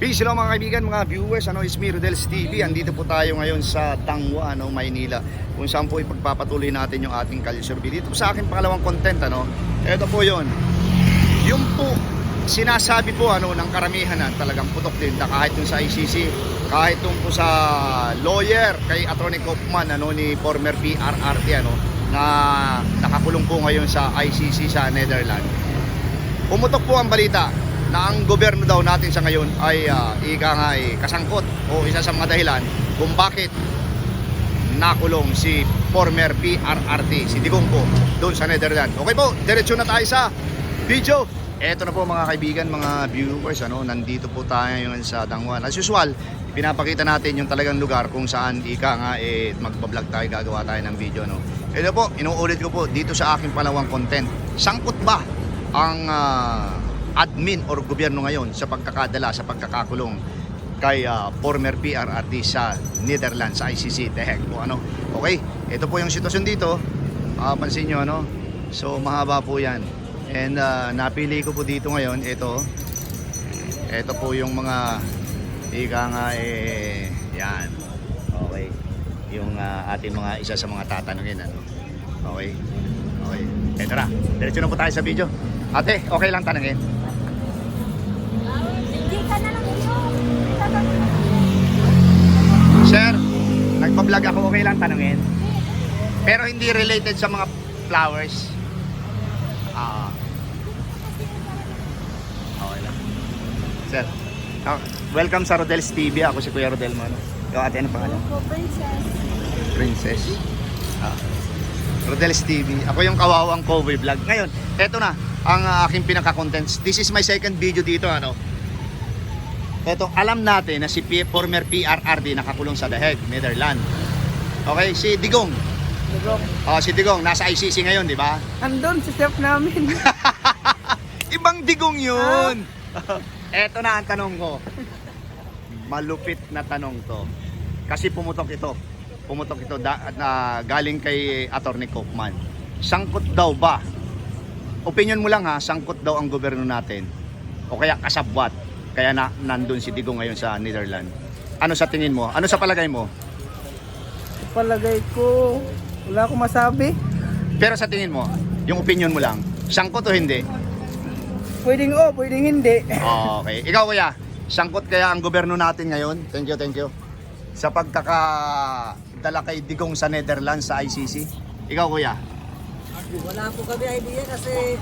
Peace hello mga kaibigan, mga viewers, it's me Rodel's TV. Andito po tayo ngayon sa Tangwa, Maynila, kung saan po ipagpapatuloy natin yung ating Kalye Survey. Dito sa aking pangalawang content, ito po yon. Yung po sinasabi po ng karamihan na talagang putok din kahit yung sa ICC, kahit yung po sa lawyer kay Atty. Kaufman ni former PRRT na nakakulong po ngayon sa ICC sa Netherlands. Pumutok po ang balita na ang gobyerno daw natin sa ngayon ay kasangkot o isa sa mga dahilan kung bakit nakulong si former PRRT, si Digong po, doon sa Netherlands. Okay po, diretso na tayo sa video. Eto na po mga kaibigan, mga viewers, nandito po tayo ngayon sa Tangwa. As usual, pinapakita natin yung talagang lugar kung saan magbablog tayo, gagawa tayo ng video. Ito po, inuulit ko po dito sa aking pangalawang content. Sangkot ba ang admin or gobyerno ngayon sa pagkakadala, sa pagkakakulong kay former PRRT sa Netherlands, sa ICC, the heck po Okay, ito po yung sitwasyon dito. Pansin nyo so mahaba po yan, and napili ko po dito ngayon ito po yung mga yan, okay, yung ating mga isa sa mga tatanungin okay, eto na, diretso na po tayo sa video. Ate, okay lang tanungin? Sir, nagpa-vlog ako, okay lang tanungin? Pero hindi related sa mga flowers. Okay lang. Sir, welcome sa Rodel's TV. Ako si Kuya Rodel mo. Ikaw ate, ano pangalan? Princess. Rodel's TV. Ako yung kawawang cowboy vlog. Ngayon, eto na ang aking pinaka-contents. This is my second video dito, Eto, alam natin na si former PRRD nakakulong sa The Hague, Netherlands. Okay, si Digong. Si Digong nasa ICC ngayon, di ba? Andun sa chef namin. Ibang Digong yun. Eto na ang tanong ko. Malupit na tanong to. Kasi pumutok ito galing kay Atty. Kaufman. Sangkot daw ba? Opinion mo lang sangkot daw ang gobyerno natin o kaya kasabwat kaya nandun si Digong ngayon sa Netherlands. Ano sa tingin mo? Ano sa palagay mo? Palagay ko, wala akong masabi. Pero sa tingin mo, yung opinion mo lang, sangkot o hindi? Pwedeng pwedeng hindi. Okay. Ikaw kuya, sangkot kaya ang gobyerno natin ngayon? Thank you. Sa pagkakadala kay Digong sa Netherlands sa ICC? Ikaw kuya? Wala po kami idea kasi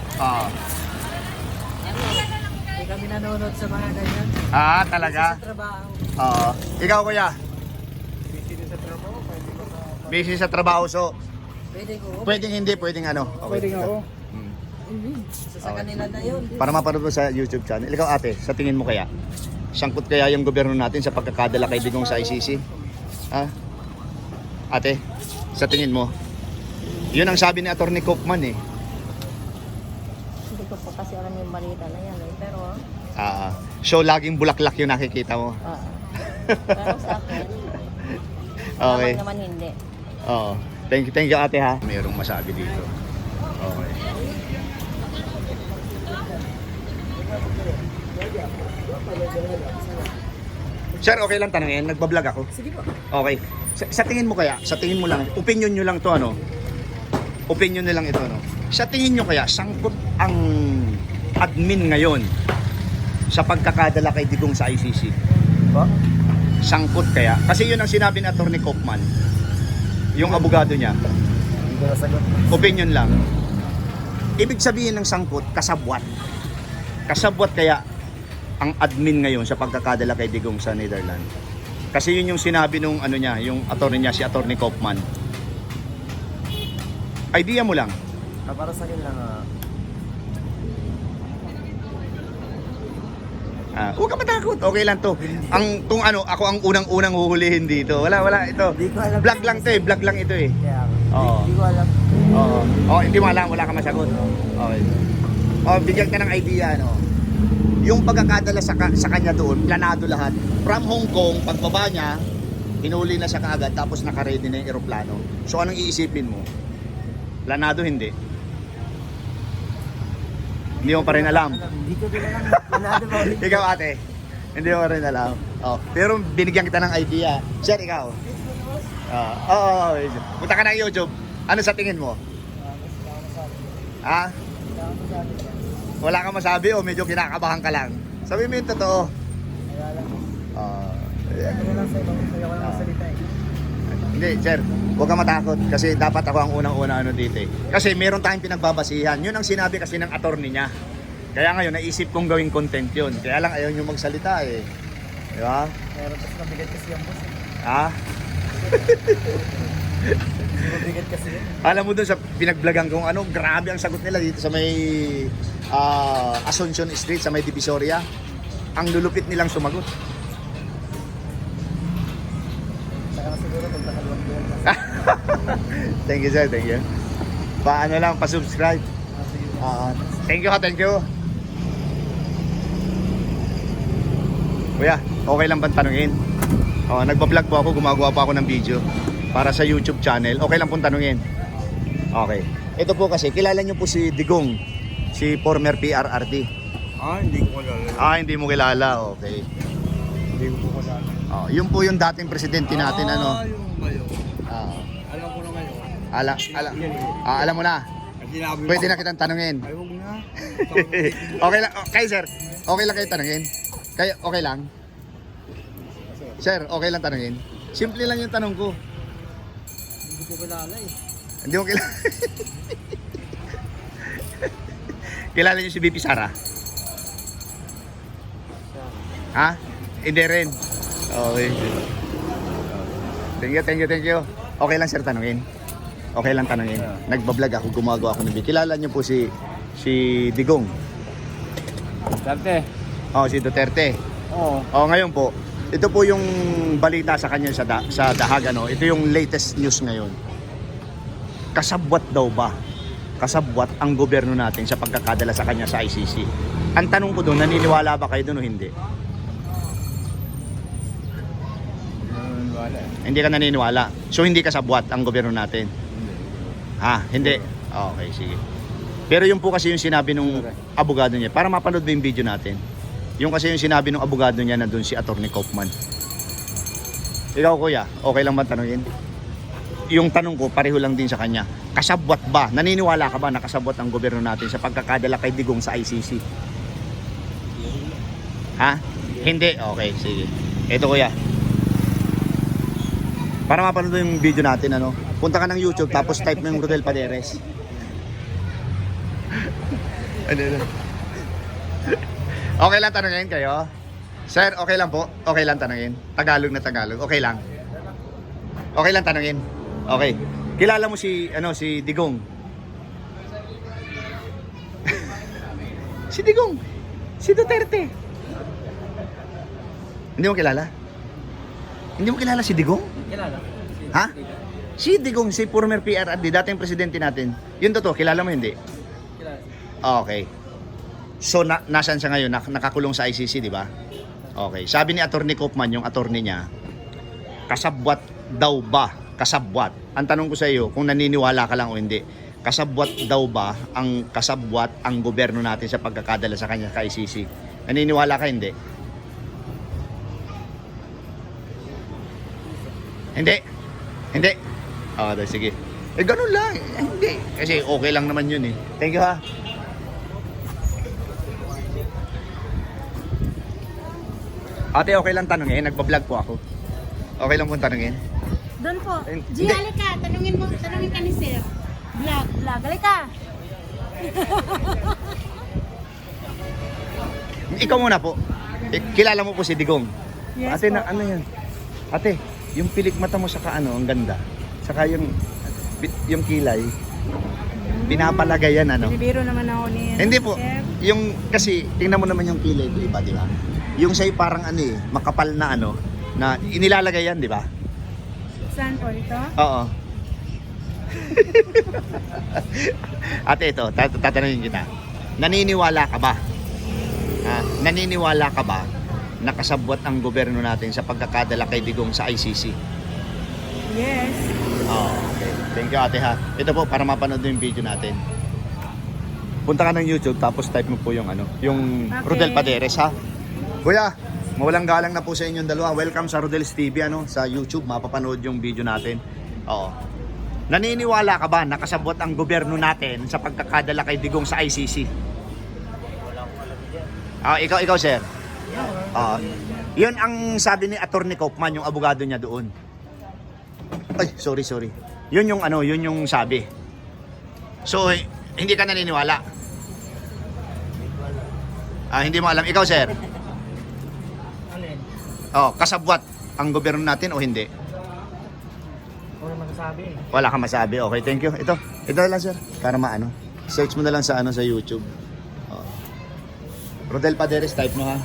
hindi kami nanonood sa mga ganyan. Talaga? Sa trabaho. Ikaw kuya? Busy sa trabaho. Busy sa trabaho, so Pwedeng hindi, pwedeng Okay. Pwedeng ako. Sa kanila na yun. Para mapanood mo sa YouTube channel. Ikaw ate, sa tingin mo kaya? Sangkot kaya yung gobyerno natin sa pagkakadala kay Digong sa ICC? Ate, sa tingin mo? Yun ang sabi ni Atty. Kaufman Hindi ko po kasi alam yung balita na yan pero so laging bulaklak yung nakikita mo? pero sa akin Okay. naman hindi. Oo. Thank you ate ha. Mayroong masabi dito. Okay. Sir, okay lang tanongin. Nagbablog ako. Sige po. Okay. Sa tingin mo kaya, sa tingin mo lang, opinion nyo lang to opinion nyo lang ito Sa tingin nyo kaya, sangkot ang admin ngayon sa pagkakadala kay Digong sa ICC? Ba? Sangkot kaya? Kasi yun ang sinabi ni Atty. Kaufman, yung abogado niya. Hindi ko nasagot. Opinion lang. Ibig sabihin ng sangkot, kasabwat. Kasabwat kaya ang admin ngayon sa pagkakadala kay Digong sa Netherlands. Kasi yun yung sinabi nung yung attorney niya, si Atty. Kaufman. Idea mo lang. Para sa akin lang Huwag ka matakot, okay lang to. Ako ang unang-unang huhulihin dito. Wala ito. Hindi ko alam. Vlog lang ito eh. kaya Oo. hindi ko alam. Oo. Hindi mo alam, wala ka masagot. Okay. Bigyan ka ng idea Yung pagkakadala sa kanya doon, planado lahat. From Hong Kong, pagbaba niya, hinuli na siya kaagad tapos naka-ready na yung eroplano. So anong iisipin mo? Planado hindi? Hindi mo pa rin alam. Hindi ko din alam. Planado ba? Ikaw ate, Hindi mo rin alam. Oh, pero binigyan kita ng idea. Sir, ikaw? Oo. Punta ka ng YouTube. Ano sa tingin mo? Ha? Wala kang masabi o medyo kinakabahan ka lang? Sabi mo yung totoo. Kaya lang. Ayan. Ano lang sa ibang sayo ko lang masalita eh. Hindi, sir. Huwag kang matakot kasi dapat ako ang unang-una dito eh. Kasi meron tayong pinagbabasihan. Yun ang sinabi kasi ng attorney niya. Kaya ngayon, naisip kong gawing content yun. Kaya lang ayaw nyo magsalita eh. Di ba? Meron kasi mabigat kasi yung boss. Ha? Mabigat kasi yun. Alam mo dun sa pinagblagan kong ano, grabe ang sagot nila dito sa may Asuncion Street, sa may Divisoria. Ang lulupit nilang sumagot. Saka na siguro kung nakaluwag doon. Thank you, sir. Thank you. Paano lang, pa-subscribe. Thank you ha, thank you. Kuya, okay lang bang tanungin? Nagbablog po ako, gumagawa po ako ng video para sa YouTube channel. Okay lang pong tanungin? Okay. Ito po kasi, kilala nyo po si Digong, si former PRRD. Hindi ko kilala. Hindi mo kilala. Okay. Hindi ko po kilala. Yun po yung dating presidente natin, ano? Yung ba yun? Alam ko na ngayon. Alam mo na. Pwede na kitang tanungin. Ay, huwag na. Okay lang. Okay, sir. Okay lang kayo tanungin? Kayo, okay lang? Sir, okay lang tanungin? Simple lang yung tanong ko. Hindi ko kilala eh. Hindi mo kilala. Kilala niyo si BP Sara? Ha? Hindi rin. Okay. Thank you. Okay lang sir tanungin. Okay lang tanungin. Nagbablog ako, gumagawa ako ng video. Kilala niyo po si Digong? Dante. Si Duterte. Oo. Ngayon po, ito po yung balita sa kanya sa Dahag, ano. Ito yung latest news ngayon. Kasabwat daw ba? Kasabwat ang gobyerno natin sa pagkakadala sa kanya sa ICC. Ang tanong ko doon, naniniwala ba kayo doon o hindi? Hindi ka naniniwala. So hindi kasabwat ang gobyerno natin. Hindi. Okay, sige. Pero yung po kasi yung sinabi nung abogado niya, para mapanood mo yung video natin. Yung kasi yung sinabi nung abogado niya na doon si Attorney Kaufman. Ikaw kuya, okay lang ba tanungin? Yung tanong ko, pareho lang din sa kanya. Kasabwat ba? Naniniwala ka ba na kasabwat ang gobyerno natin sa pagkakadala kay Digong sa ICC? Ha? Hindi? Okay, sige. Ito kuya. Para mapanood yung video natin, ano? Punta ka ng YouTube tapos type mo yung Rodel Paderes. Okay lang tanungin kayo? Sir, okay lang po? Okay lang tanungin? Tagalog na Tagalog? Okay lang? Okay lang tanungin? Okay. Kilala mo si Digong? Si Digong? Si Duterte? Hindi mo kilala? Hindi mo kilala si Digong? Kilala. Ha? Si Digong, si former PRRD, dating presidente natin. Yun totoo, kilala mo hindi? Kilala. Okay. So, nasaan siya ngayon? Nakakulong sa ICC, di ba? Okay. Sabi ni Attorney Kaufman, yung attorney niya, kasabwat daw ba? Kasabwat. Ang tanong ko sa iyo, kung naniniwala ka lang o hindi, kasabwat daw ba ang gobyerno natin sa pagkakadala sa kanya sa ICC? Naniniwala ka hindi? Hindi. Sige. Ganun lang. Hindi. Kasi okay lang naman yun eh. Thank you ha. Ate, okay lang tanungin. Nagpa-vlog po ako. Okay lang po tanungin. Doon po. Hindi. G, halika. Tanungin ka ni sir. Vlog. Halika. Ikaw muna po. Kilala mo po si Digong? Yes Ate, po. ano yan? Ate, yung pilik mata mo saka ang ganda. Saka yung kilay. Pinapalagay yan, ano? Binibiro naman ako ni Hindi po. sir. Yung, kasi, tingnan mo naman yung kilay ko, iba, di ba? Yung sa'yo parang makapal na na inilalagay yan, di ba? Saan po ito? Oo. Ate, ito, tatanungin kita. Naniniwala ka ba? Naniniwala ka ba na kasabwat ang gobyerno natin sa pagkakadala kay Digong sa ICC? Yes. Okay. Thank you ate ha. Ito po para mapanood yung video natin. Punta ka ng YouTube tapos type mo po yung yung Okay. Rodel Paderes ha. Kuya, Mawalang galang na po sa inyong dalawa. Welcome sa Rodel's TV, ano, sa YouTube. Mapapanood yung video natin. Oo. Naniniwala ka ba na kasabwat ang gobyerno natin sa pagkakadala kay Digong sa ICC? Ikaw sir. Yun ang sabi ni Attorney Kaufman, yung abogado niya doon. Ay, sorry. Yun yung sabi. So, hindi ka naniniwala? Hindi mo alam. Ikaw, sir? Alin? Kasabwat ang gobyerno natin o hindi? Wala masasabi eh. Wala kang masabi. Okay, thank you. Ito lang, sir. Para maano. Search mo na lang sa sa YouTube. Rodel Paderes, type mo ha.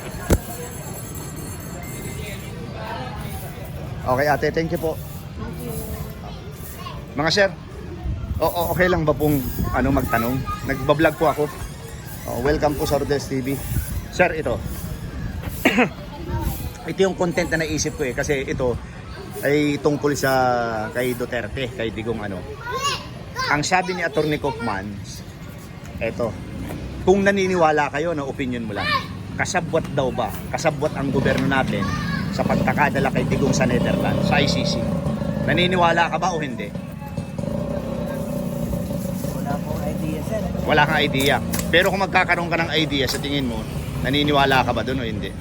Okay, ate, thank you po. Mga sir, okay lang ba pong magtanong? Nagbablog po ako. Welcome po sa Rodel's TV. Sir, ito. Ito yung content na naisip ko kasi ito ay tungkol sa kay Duterte, kay Digong Ang sabi ni Attorney Kaufman, ito, kung naniniwala kayo na opinion mo lang, kasabwat daw ba? Kasabwat ang gobyerno natin sa pagkakadala kay Digong sa Netherlands, sa ICC. Naniniwala ka ba o hindi? Wala pong idea, sir. Wala kang idea. Pero kung magkakaroon ka ng idea sa tingin mo, naniniwala ka ba doon o hindi?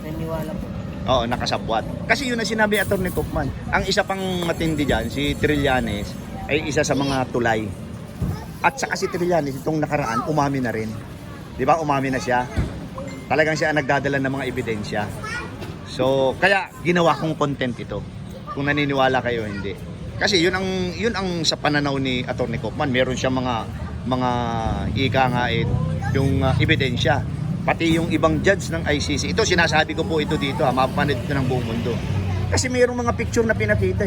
Naniniwala po. Oo, nakasabwat. Kasi yun ang sinabi ni Attorney Kaufman. Ang isa pang matindi dyan, si Trillanes, ay isa sa mga tulay. At saka si Trillanes, itong nakaraan, umami na rin. Di ba? Umami na siya. Talagang siya ang nagdadala ng mga ebidensya. So, kaya ginawa kong content ito. Kung naniniwala kayo, hindi. Kasi yun ang sa pananaw ni Attorney Kaufman, meron siya mga yung ebidensya. Pati yung ibang judge ng ICC. Ito, sinasabi ko po ito dito, mapapanood ito ng buong mundo. Kasi mayroong mga picture na pinakita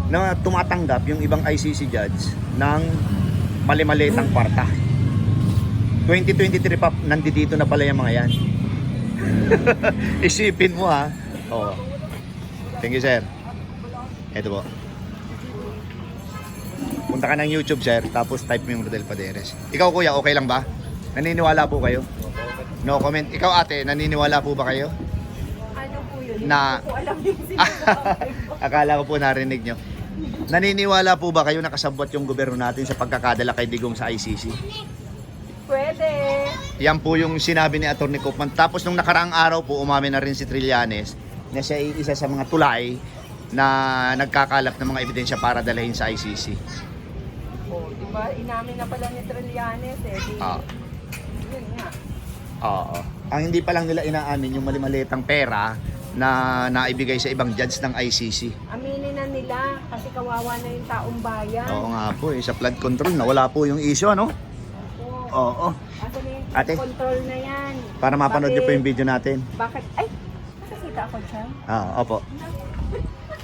na tumatanggap yung ibang ICC judge ng mali-malitang kwarta. 2023 pa, nandito na pala yung mga yan. Isipin mo ha. Thank you, sir. Ito po. Punta ka ng YouTube, sir, tapos type mo yung Rodel Paderes. Ikaw, kuya, okay lang ba? Naniniwala po kayo? No comment. Ikaw, ate, naniniwala po ba kayo? Ano po yun? Na... Hindi ko alam yung sinasabi. Akala ko po narinig nyo. Naniniwala po ba kayo na kasabwat yung gobyerno natin sa pagkakadala kay Digong sa ICC? Pwede. Yan po yung sinabi ni Attorney Kaufman. Tapos nung nakaraang araw po, umami na rin si Trillanes na siya ay isa sa mga tulay na nagkakalap ng mga ebidensya para dalahin sa ICC. Diba? Inamin na pala ni Trillanes Yun nga. Oo. Ang hindi pa lang nila inaamin yung mali-malitang pera na naibigay sa ibang judge ng ICC. Aminin na nila kasi kawawa na yung taong bayan. Oo nga po, sa flood control nawala po yung issue, ano? Oo. Asa na yung Ate? control na yan? Para mapanood niyo po yung video natin. Bakit? Ay! Nakakita ako dyan. Opo.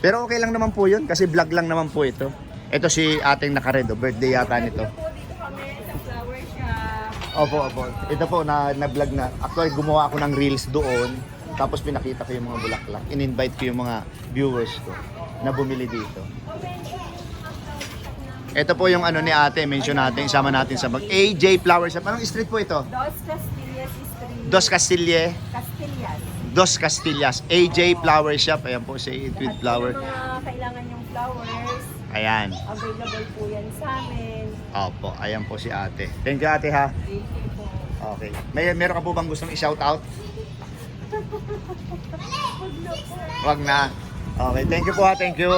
Pero okay lang naman po yun kasi vlog lang naman po ito. Ito si ating nakaredo, birthday yata nito. Dito kami sa flower shop. Opo. Ito po na-vlog na. Actually gumawa ako ng reels doon. Tapos pinakita ko yung mga bulaklak. In-invite ko yung mga viewers ko na bumili dito. Ito po yung ni ate, mention natin, isama natin sa AJ Flower Shop. Anong street po ito? Dos Castillas Street. Dos Castillas. AJ Flower Shop. Ayan po si Tweed Flower. At yung mga kailangan yung flowers, Ayan. available po yan sa amin. Opo, ayan po si ate. Thank you, ate, ha. Thank you po. Okay. Meron ka po bang gustong i-shout out? Wag na. Okay, thank you po, ha. Thank you.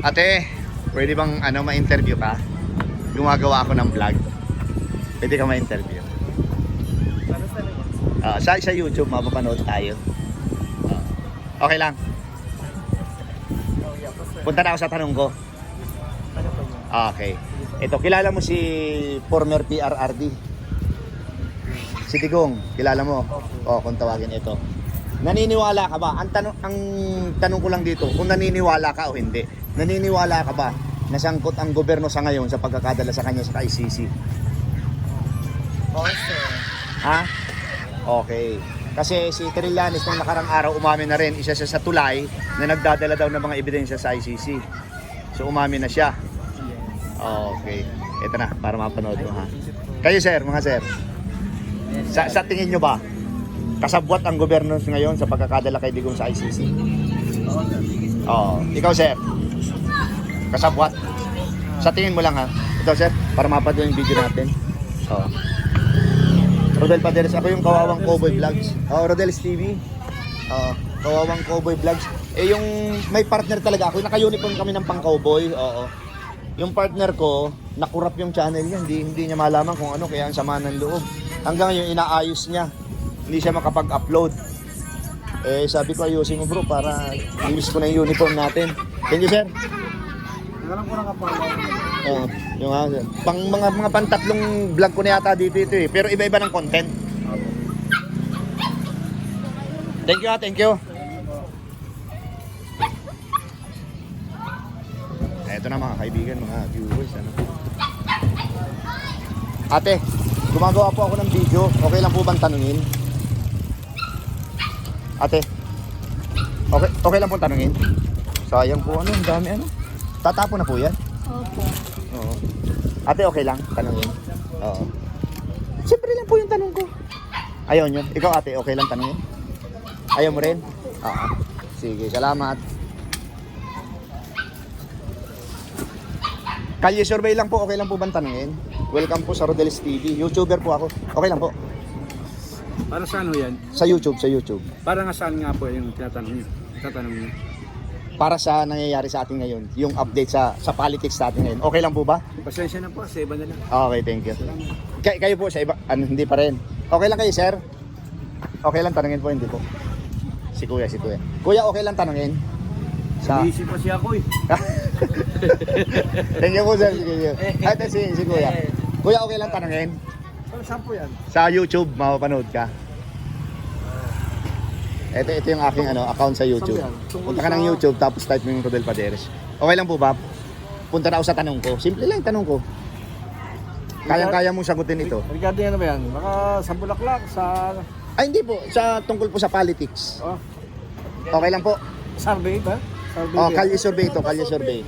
Ate, pwede bang ma-interview ka? Gumagawa ako ng vlog. Pwede ka ma-interview. Sa YouTube, mapapanood tayo. Okay lang. Punta na ako sa tanong ko. Okay. Ito, kilala mo si former PRRD? Si Digong, kilala mo? Kung tawagin ito. Naniniwala ka ba? Ang tanong ko lang dito, kung naniniwala ka o hindi. Naniniwala ka ba na sangkot ang gobyerno sa ngayon sa pagkakadala sa kanya sa ICC? Oo, sir. Ha? Okay. Kasi si Trillanes nung nakarang araw umami na rin, isa siya sa tulay na nagdadala daw ng mga ebidensya sa ICC. So umami na siya. Okay. Ito na, para mapanood mo ha. Kayo sir, mga sir. Sa tingin nyo ba, kasabwat ang gobyerno ngayon sa pagkakadala kay Digong sa ICC? Oo, sir. Oo. Ikaw, sir? Kasabwat? Sa tingin mo lang, ha? Ito, sir, para mapanood yung video natin. Oo. Rodel Paderes, ako yung Kawawang Cowboy Vlogs. Oo, Rodel's TV. Oo, Kawawang Cowboy Vlogs. Eh, yung may partner talaga ako. Naka-uniform kami ng pang-cowboy. Oo. Yung partner ko, nakurap yung channel niya. Hindi niya malaman kung ano, kaya ang sama ng loob. Hanggang ngayon, inaayos niya. Hindi siya makapag-upload. Eh, sabi ko, ayusin mo bro, para i-miss ko na yung uniform natin. Thank you, sir. Alam ko lang kapag Oo, yung pang mga pantatlong vlog ko na yata dito ito eh. Pero iba-iba ng content. Thank you, thank you. Ito na mga kaibigan, mga viewers, ano. Ate, gumagawa po ako ng video. Okay lang po bang tanungin? Ate, okay lang po tanungin? Sayang po, ano, ang dami, ano. Tatapo na po yan. Opo. Oo. Ate, okay lang tanungin? Oo. Siyempre lang po yung tanong ko. Ayaw nyo? Ikaw ate, okay lang tanungin? Ayaw mo rin? Oo. Sige, salamat. Kalye survey lang po, okay lang po bang tanungin? Welcome po sa Rodel's TV. YouTuber po ako. Okay lang po. Para saan ho yan? Sa YouTube. Para nga saan nga po yung tinatanong niyo? Para sa nangyayari sa atin ngayon, yung update sa politics sa atin ngayon. Okay lang po ba? Pasensya na po, sa iba na lang. Okay, thank you. Kayo po sa iba, hindi pa rin. Okay lang kayo, sir? Okay lang tanungin po, hindi po. Si kuya. Kuya, okay lang tanungin? Busy pa siya ako eh. Thank you po, sir. Ito si kuya. Kuya, okay lang tanungin? Saan po yan? Sa YouTube, mapapanood ka. Ito yung aking account sa YouTube. Punta ka ng YouTube, tapos type mo yung Rodel Paderes. Okay lang po ba? Punta na ako sa tanong ko. Simple lang yung tanong ko. Kayang-kaya mong sagutin ito. Regarding ano ba yan? Baka sa Bulaklak, sa... Ay, hindi po. Tungkol po sa politics. Oh, Okay lang po. survey ba? Survey Oh, yan. kalye survey ito, kalye survey.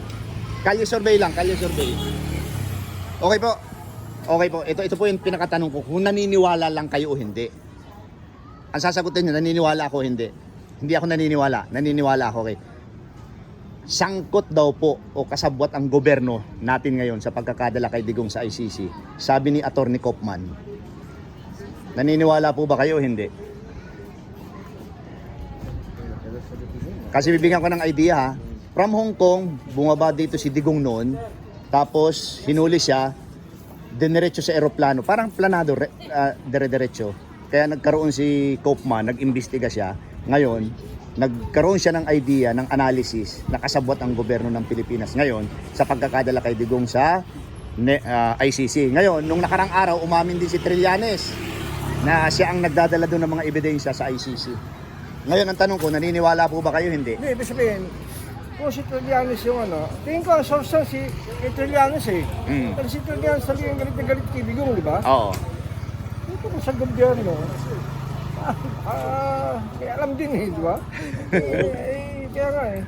Kalye survey lang, kalye survey. Okay po. Okay po. Ito po yung pinakatanong ko. Kung naniniwala lang kayo o hindi. Ang sasagutin nyo, naniniwala ako o hindi. Hindi ako naniniwala. Naniniwala ako, okay. Sangkot daw po o kasabwat ang gobyerno natin ngayon sa pagkakadala kay Digong sa ICC. Sabi ni Attorney Kaufman. Naniniwala po ba kayo o hindi? Kasi bibigyan ko ng idea ha. From Hong Kong, bumaba dito si Digong noon. Tapos hinuli siya. Diniretso sa eroplano. Parang planado, dire-diretso. Kaya nagkaroon si Kaufman, nag-imbestiga siya. Ngayon, nagkaroon siya ng idea, ng analysis na kasabwat ang gobyerno ng Pilipinas ngayon sa pagkakadala kay Digong sa ICC. Ngayon, nung nakarang araw, umamin din si Trillanes na siya ang nagdadala doon ng mga ebidensya sa ICC. Ngayon, ang tanong ko, naniniwala po ba kayo? Hindi. Hindi, ibig sabihin, kung si Trillanes yung tingin ko ang source si Trillanes eh. Pero si Trillanes talagang galit na galit kay Digong, di ba? Oo. Ito kung sa gobyerno, kaya alam din eh, di ba? Kaya nga eh.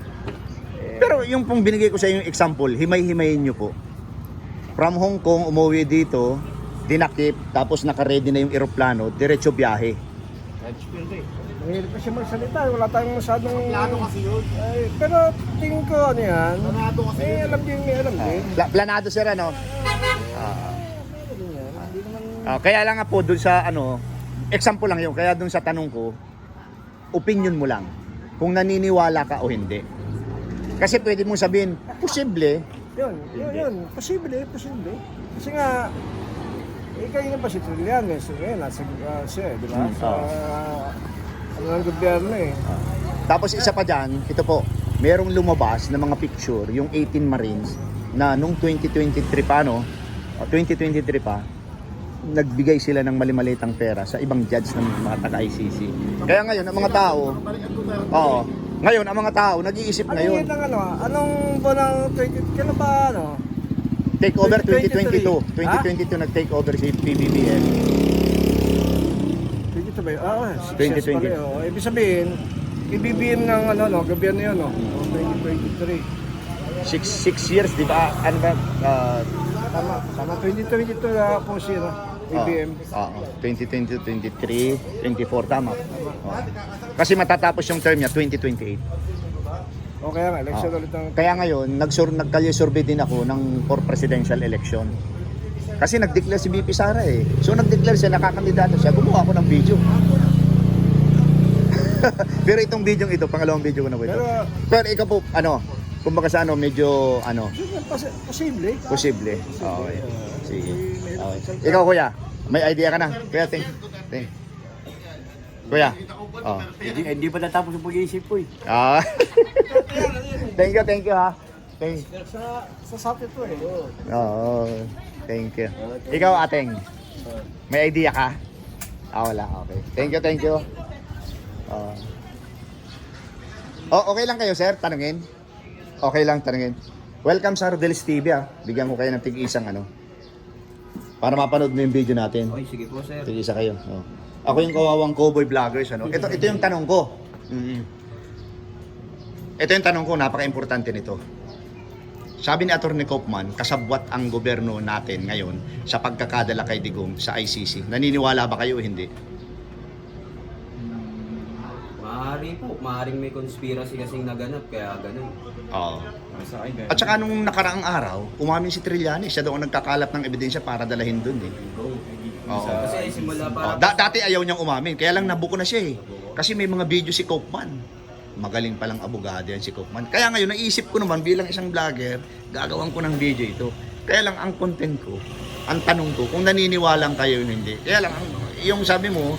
Pero yung pong binigay ko sa inyo example, himay-himayin nyo po. From Hong Kong, umuwi dito, dinakip, tapos naka-ready na yung eroplano, diretso biyahe. Mahirap kasi magsalita, wala tayong masyadong... Plano kasi yun. Pero tingin ko ano yan, alam din. Planado sir, ano? Kaya lang nga po, dun sa example lang yun, kaya dun sa tanong ko, opinion mo lang, kung naniniwala ka o hindi. Kasi pwede mong sabihin, posible. Yun. Posible. Kasi nga, kayo na pa si Trillanes, nasa siya, di ba? Sa ng gobyerno eh. Tapos isa pa dyan, ito po, merong lumabas na mga picture, yung 18 Marines, na nung 2023 pa, 2023 pa, nagbigay sila ng mali-malitang pera sa ibang judge ng mga taga-ICC. Kaya ngayon, ang mga tao, ngayon, ang mga tao, nag-iisip ngayon. Anong buwan ng 20, kailan ba Take over 2023. 2022 nag-take over si PBBM. 22 ba yun? 2020. Ibig sabihin, ibibigyan ng gobyerno yun, 2023. 6 years, di ba? Ano ba? Tama, 2022 na po siya. ABM. 2020, 23, 24, tama. Kasi matatapos yung term niya 2028. O kaya nga, election ulit ng... Kaya ngayon, nagkalye survey din ako for presidential election. Kasi nag-declare si BP Sara eh. So nag-declare siya, nakakandidato siya, gumawa ako ng video. Pero itong video ito, pangalawang video ko na po ito. Pero ikaw po, kumbaga sa medyo, Posible. posible. Okay. Sige. Okay. Ikaw kuya, may idea ka na? Kuya, think. Kuya. Oh. Hindi pa natapos yung pag-iisip ko eh. Ah. Thank you ha. Sa South ito eh. Oo. Thank you. Ikaw ateng. May idea ka? Wala. Okay. Thank you. Okay lang kayo, sir? Tanungin? Okay lang, tanungin. Welcome sa Rodel's TV Bigyan ko kayo ng tig-isang para mapanood mo yung video natin. Okay, sige po sir. Tig-isa kayo. Ako yung kawawang cowboy vloggers. Ito yung tanong ko. Ito yung tanong ko, napaka-importante nito. Sabi ni Atty. Kaufman, kasabwat ang gobyerno natin ngayon sa pagkakadala kay Digong sa ICC. Naniniwala ba kayo o hindi? Maaaring may conspiracy kasing naganap, kaya ganun. Oo. Sa akin, At saka nung nakaraang araw, umamin si Trillanes. Siya daw ang nagkakalap ng ebidensya para dalahin dun eh. Oo. Kasi simula pa... Dati ayaw niyang umamin, kaya lang nabuko na siya eh. Kasi may mga video si Kaufman. Magaling palang abogado yan si Kaufman. Kaya ngayon, naisip ko naman bilang isang vlogger, gagawin ko ng video ito. Kaya lang ang content ko, ang tanong ko, kung naniniwalang kayo o hindi. Kaya lang, yung sabi mo,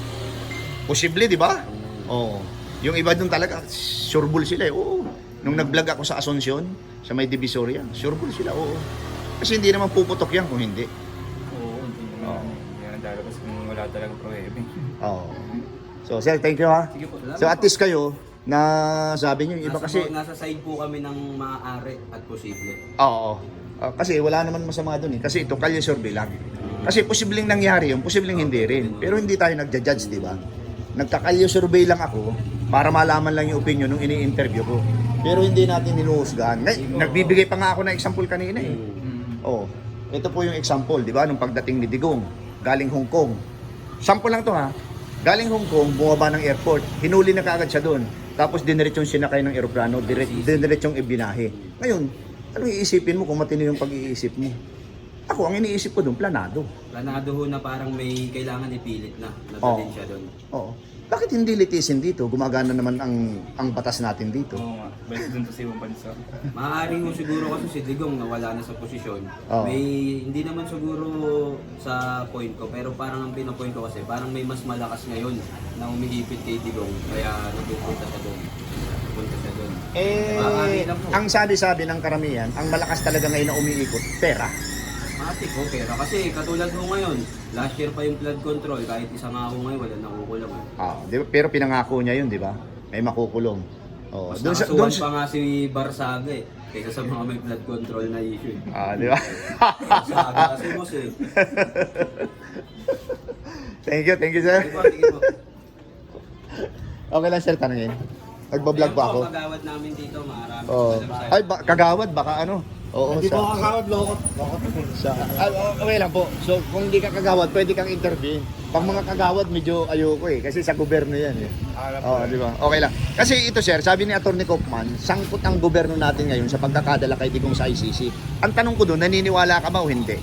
posible, di ba? Oo. Yung iba dun talaga, sureball sila eh. Oo. Nung nag-vlog ako sa Asuncion, sa may Divisoria, sureball sila, oo. Kasi hindi naman puputok yan kung hindi. Oo, hindi naman. Yan ang lalabas kung wala talagang pruwebe. Oo. So, sir, thank you ha. Sige po, So, at least kayo, na sabi niyo, yung iba kasi... Nasa side po kami ng maaari at posible. Oo. Kasi wala naman masama doon eh. Kasi ito, kalye survey lang. Kasi posibleng nangyari yun, posibleng hindi rin. Pero hindi tayo nagja-judge, di ba? Nagkakalye survey lang ako para malaman lang yung opinion nung ini-interview ko. Pero hindi natin ninuhusgahan. Nagbibigay pa nga ako ng example kanina eh. Oh, ito po yung example, di ba? Nung pagdating ni Digong, galing Hong Kong. Sample lang to ha. Galing Hong Kong, bumaba ng airport. Hinuli na kaagad siya doon. Tapos diniretsong sinakay ng eroplano, diniretsong ibinahe. Ngayon, anong iisipin mo kung matino yung pag-iisip mo? Ako, ang iniisip ko doon, planado. Planado ho na parang may kailangan ipilit na Oo. nadalhin siya doon. Oo. Bakit hindi litisin dito? Gumagana naman ang batas natin dito. Oo nga, balik dun sa ibang bansa. Maaaring ho siguro kasi si Digong nawala na sa posisyon. Oo. May hindi naman siguro sa point ko, pero parang ang pinapoint ko kasi parang may mas malakas ngayon na umihipit kay Digong kaya nagpupunta siya doon. Punta siya doon. Ang sabi-sabi ng karamihan, ang malakas talaga ngayon na umiikot, pera. Matik ho, pero kasi katulad ho ngayon, last year pa yung flood control, kahit isa nga ho ngayon, wala nakukulong. Di ba? Pero pinangako niya yun, di ba? May makukulong. Oh, Mas doon sa nakasuhan pa nga si Barsaga kaysa sa mga may flood control na issue. di ba? Barsaga kasi boss eh. Thank you, sir. Sige po. Okay lang, sir, tanongin. Nagbablog pa ako. Magawad namin dito, marami. Oh. Ay, kagawad, baka ano? Oo, Hindi sa... ko kakawad, lokot. okay lang po. So, kung hindi ka kagawad, pwede kang intervene. Pag mga kagawad, medyo ayoko eh. Kasi sa gobyerno yan eh. Di ba? Okay lang. Kasi ito, sir, sabi ni Atty. Kaufman, sangkot ang gobyerno natin ngayon sa pagkakadala kay Digong sa ICC. Ang tanong ko doon, naniniwala ka ba o hindi?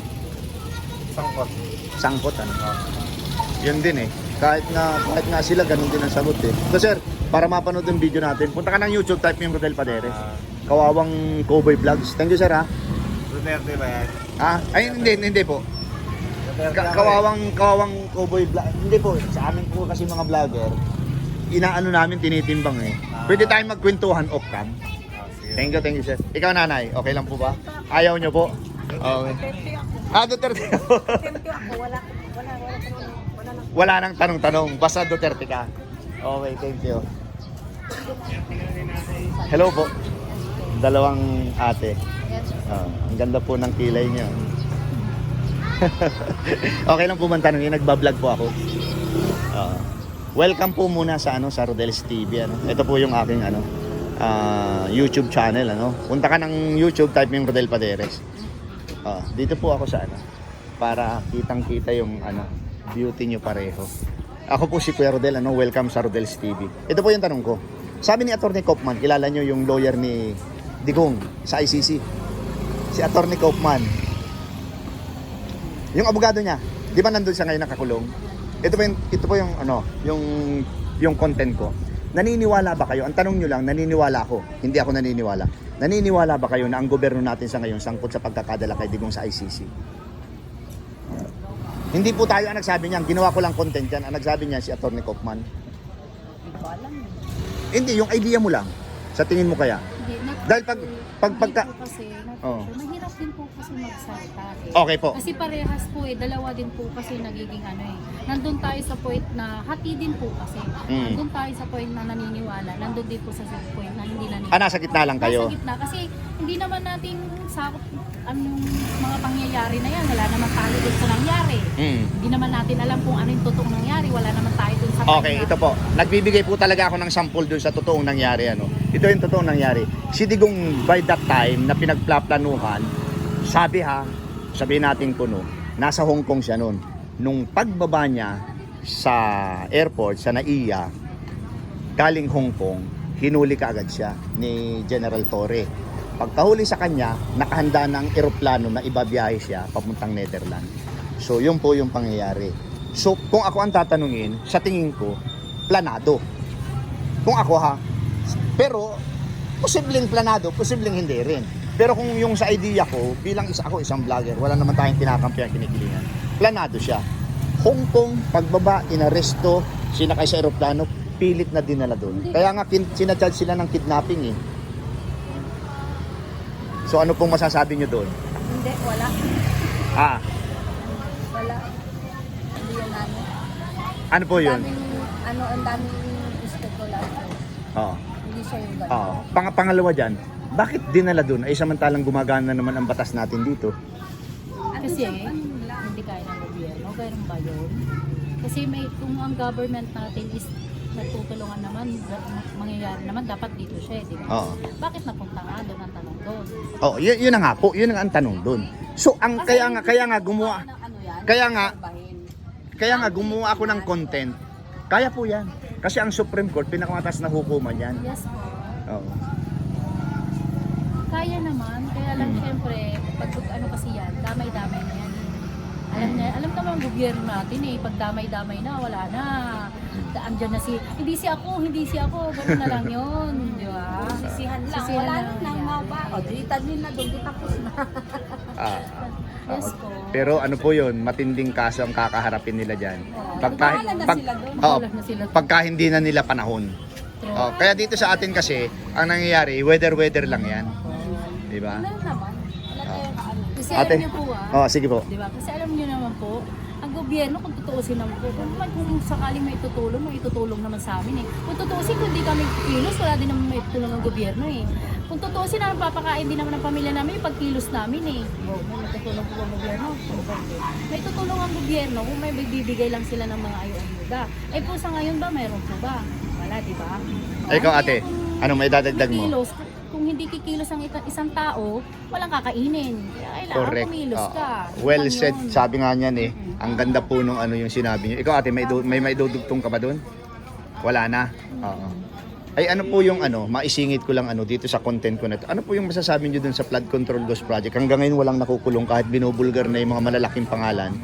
Sangkot. Sangkot, ano? Yun din eh. Kahit nga sila, ganun din ang sagot eh. So, sir, para mapanood yung video natin, punta ka ng YouTube, type mo yung Rodel Paderes. Kawawang Cowboy Vlogs. Thank you, sir, ha? Duterte ba yan? Ay, hindi po. Kawawang Cowboy Vlog. Hindi po, sa amin po kasi mga vlogger, inaano namin, tinitimbang eh. Pwede tayong magkwentuhan off-cam. Thank you, sir. Ikaw, nanay, okay lang po ba? Ayaw nyo po? Okay. Duterte ako. Tempo ako, wala Wala nang tanong-tanong, basta Duterte ka. Okay, thank you. Hello po. Dalawang ate. Ang ganda po ng kilay niyo. Okay lang po man tanongin, nagbablog po ako. Welcome po muna sa sa Rodel's TV Ito po yung aking YouTube channel Punta ka ng YouTube, type mo yung Rodel Paderes. Dito po ako sa para kitang-kita yung beauty nyo pareho. Ako po si Kuya Rodel, welcome sa Rodel's TV. Ito po yung tanong ko. Sabi ni Atty. Kaufman, kilala nyo yung lawyer ni Digong sa ICC. Si Atty. Kaufman. Yung abogado niya, di ba nandun siya ngayon nakakulong? Ito po yung yung content ko. Naniniwala ba kayo? Ang tanong nyo lang, naniniwala ako. Hindi ako naniniwala. Naniniwala ba kayo na ang gobyerno natin sa ngayon sangkot sa pagkakadala kay Digong sa ICC? Hindi po tayo ang nagsabi niyan. Ginawa ko lang content yan. Ang nagsabi niyan si Atty. Kaufman. Hindi ko alam. Hindi, yung idea mo lang. Sa tingin mo kaya? Hindi, Dahil pagka... po kasi, Oo. mahirap din po kasi magsalita eh. Okay po. Kasi parehas po dalawa din po kasi nagiging nandun tayo sa point na hati din po kasi. Nandun tayo sa point na naniniwala, nandun din po sa point na hindi naniniwala. Nasa gitna lang kayo. Nasa gitna kasi hindi naman natin sakop anong mga pangyayari na yan. Wala naman tayo dun sa nangyari. Hindi naman natin alam kung ano yung totoong nangyari. Wala naman tayo dun sa Okay, ito po. Nagbibigay po talaga ako ng sample dun sa totoong nangyari. Ito yung totoong nangyari. Si Digong by that time na pinagplaplanuhan, sabihin natin puno, nasa Hong Kong siya noon. Nung pagbaba niya sa airport, sa NAIA, galing Hong Kong, hinuli kaagad siya ni General Torre. Pagkahuli sa kanya, nakahanda ng eroplano na ibabiyahe siya papuntang Netherlands. So, yun po yung pangyayari. So, kung ako ang tatanungin, sa tingin ko, planado. Kung ako pero, posibleng planado, posibleng hindi rin. Pero kung yung sa idea ko, bilang ako isang vlogger, wala naman tayong kinakampihan, kinikilingan. Planado siya. Hong Kong, pagbaba, inaresto, sinakay sa eroplano, pilit na dinala doon. Kaya nga, sinacharge sila ng kidnapping eh. So ano pong masasabi nyo doon? Hindi, wala. Wala. Hindi yan Ano po yun? Ang daming speculation. Oo. Hindi siya yung gano'n. Pangalawa dyan, bakit dinala doon? Ay samantalang gumagana naman ang batas natin dito. Kasi hindi kaya ng gobyerno, ganun ba yun? Kasi kung ang government natin is natutulungan naman, mangyayari naman, dapat dito siya, di ba? Oo. Bakit napunta nga doon ang tanong doon? Oh, yun na nga po, yun ang tanong doon. So ang Kasi kaya nga gumawa, kaya nga Ano gumawa ako ng content. Kaya po 'yan. Kasi ang Supreme Court pinakamataas na hukuman 'yan. Yes po. Oo. Kaya naman, kaya lang syempre, pag kasi yan, damay-damay na yan. Alam naman ang gobyerno natin pag damay-damay na, wala na. Andyan na hindi si ako, gano'n na lang yun, di ba? Sisihan lang, Sisihan wala lang nang yan. maba. O, dilitan nila doon, di tapos na. Yes po. Pero ano po 'yun, matinding kaso ang kakaharapin nila diyan. Bahala na sila doon. Bahala na sila. Pagka hindi na nila panahon. Kaya dito sa atin kasi, ang nangyayari, weather lang 'yan. Di ba? Wala naman. Wala tayong kaano. Kasi Ate. alam niyo po Sige po. di ba? Kasi alam niyo naman po, ang gobyerno kung tutuusin naman po, kung sakaling may tutulong naman sa amin Kung tutuusin, kung di kami kilos, wala din naman may tutulong ng gobyerno Kung tutuusin naman, papakain din naman ng pamilya namin yung pagkilos namin may tutulong po ang gobyerno. May tutulong ang gobyerno kung may bibigay lang sila ng mga ayuda. Po sa ngayon ba, mayroon po ba? Wala, di ba? Ikaw ate, ano may dadagdag mo? Kilos, kung hindi kikilos ang isang tao, walang kakainin. Kaya kailangan Correct. kumilos ka. Well Yun lang said, yun. sabi nga niyan ang ganda po nung yung sinabi niyo. Ikaw ate, may maidudugtong ka ba doon? Wala na? Oo. Ay ano po yung maisingit ko lang dito sa content ko na to. Ano po yung masasabi niyo doon sa Flood Control Ghost Project? Hanggang ngayon walang nakukulong kahit binubulgar na yung mga malalaking pangalan.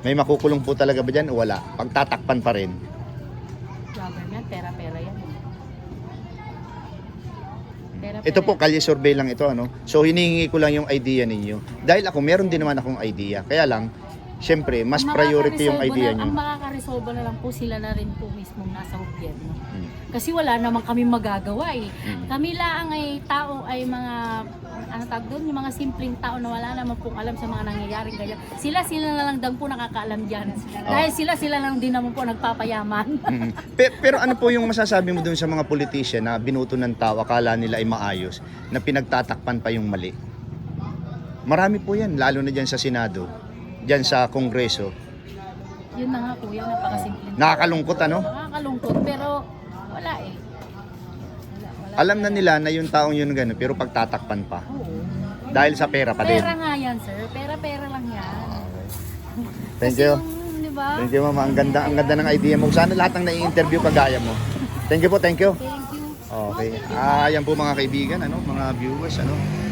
May makukulong po talaga ba dyan o wala? Pagtatakpan pa rin. Government, pera-pera yan. Pera-pera Ito po, yan. kalye survey lang ito. So hinihingi ko lang yung idea ninyo. Dahil ako, meron din naman akong idea. Kaya lang, syempre, mas Ang priority yung makakaresolve idea Ang nyo. makakaresolve na lang po sila na rin po mismo nasa gobyerno. Kasi wala naman kami magagawa Kami lang ay tao ay mga yung mga simpleng tao na wala naman pong alam sa mga nangyayaring ganyan. Sila na lang daw po nakakaalam diyan. Dahil sila lang din naman po nagpapayaman. Pero ano po yung masasabi mo dun sa mga politician na binuto ng tao, akala nila ay maayos, na pinagtatakpan pa yung mali? Marami po yan, lalo na dyan sa Senado, dyan sa Kongreso. Yun na nga po, yun napakasimple. Nakakalungkot Nakakalungkot pero wala Wala. Alam na nila na yung taong yun gano'n, pero pagtatakpan pa. Oo. Dahil sa pera pa din. Pera nga yan, sir. Pera lang yan. Thank Kasi you. yung, di ba? Thank you, ma'am. Ang ganda ng idea mo. Sana lahat ng nai-interview kagaya mo. Thank you po, thank you. Thank you. Okay. Ayan po mga kaibigan, mga viewers,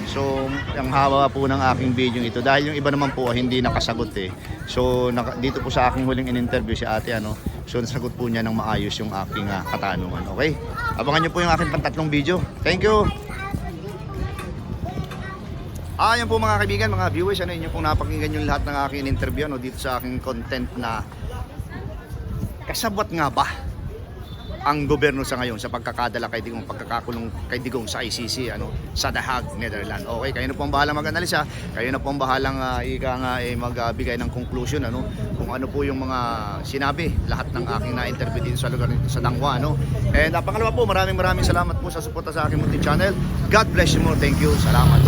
So, ang hawa po ng aking video ito dahil yung iba naman po hindi nakasagot eh. So, dito po sa aking huling in-interview si ate, So, nasagot po niya ng maayos yung aking katanungan. Okay? Abangan niyo po yung aking pantatlong video. Thank you. Ayan po mga kaibigan, mga viewers, inyo pong napakinggan yung lahat ng aking interview dito sa aking content na kasabwat nga ba ang gobyerno sa ngayon sa pagkakadala kay Digong, pagkakakulong kay Digong sa ICC sa The Hague, Netherlands. Okay, kayo na po ang bahalang mag-analisa, kayo na po ang bahalang magbigay ng conclusion kung ano po yung mga sinabi lahat ng aking na-interview dito sa lugar nito sa Dangwa And pangalawa po, maraming salamat po sa suporta sa aking munting channel. God bless you more. Thank you. Salamat.